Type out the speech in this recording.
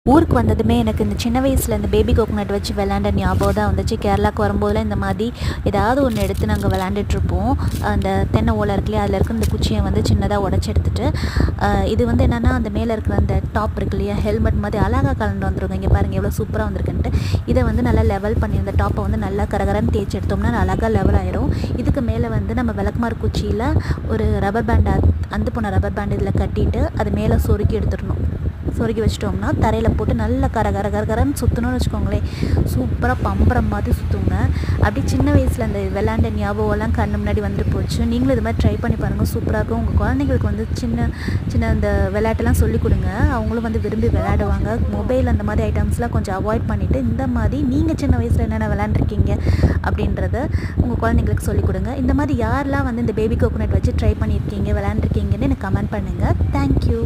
ஊருக்கு வந்ததுமே எனக்கு இந்த சின்ன வயசில் இந்த பேபி கோகனட் வச்சு விளையாண்ட ஞாபகம் தான் வந்துச்சு. கேரளாவுக்கு வரும்போதெல்லாம் இந்த மாதிரி ஏதாவது ஒன்று எடுத்து நாங்கள் விளையாண்டுட்ருப்போம். அந்த தென்னை ஓலை இருக்குல்லையா, அதில் இருக்கிற இந்த குச்சியை வந்து சின்னதாக உடச்சி எடுத்துட்டு இது வந்து என்னென்னா அந்த மேலே இருக்கிற அந்த டாப் இருக்கு இல்லையா, ஹெல்மெட் மாதிரி அழகாக கலந்து வந்துருங்க. இங்கே பாருங்கள் எவ்வளோ சூப்பராக வந்திருக்குன்ட்டு. இதை வந்து நல்லா லெவல் பண்ணி அந்த டாப்பை வந்து நல்லா கரகரன்னு தேய்ச்சி எடுத்தோம்னா அழகாக லெவல் ஆயிரும். இதுக்கு மேலே வந்து நம்ம விளக்குமாறு குச்சியில் ஒரு ரப்பர் பேண்ட் அந்து போன ரப்பர் பேண்ட் இதில் கட்டிட்டு அது மேலே சொருக்கி எடுத்துடணும். சொருகி வச்சிட்டோம்னா தரையில் போட்டு நல்லா கரகரன்னு சுற்றணும்னு வச்சுக்கோங்களேன், சூப்பராக பம்பரம் மாதிரி சுற்றுங்க. அப்படி சின்ன வயசில் அந்த விளையாண்ட ஞாபகம்லாம் கண்ணு முன்னாடி வந்துட்டு போச்சு. நீங்களும் இது மாதிரி ட்ரை பண்ணி பாருங்கள், சூப்பராக இருக்கும். உங்கள் குழந்தைங்களுக்கு வந்து சின்ன சின்ன அந்த விளையாட்டெல்லாம் சொல்லிக் கொடுங்க, அவங்களும் வந்து விரும்பி விளையாடுவாங்க. மொபைல் அந்த மாதிரி ஐட்டம்ஸ்லாம் கொஞ்சம் அவாய்ட் பண்ணிவிட்டு இந்த மாதிரி நீங்கள் சின்ன வயசில் என்னென்ன விளையாண்டுருக்கீங்க அப்படின்றத உங்கள் குழந்தைங்களுக்கு சொல்லிக் கொடுங்க. இந்த மாதிரி யாரெல்லாம் வந்து இந்த பேபி கோகனட் வச்சு ட்ரை பண்ணியிருக்கீங்க, விளையாண்டுருக்கீங்கன்னு எனக்கு கமெண்ட் பண்ணுங்கள். தேங்க்யூ.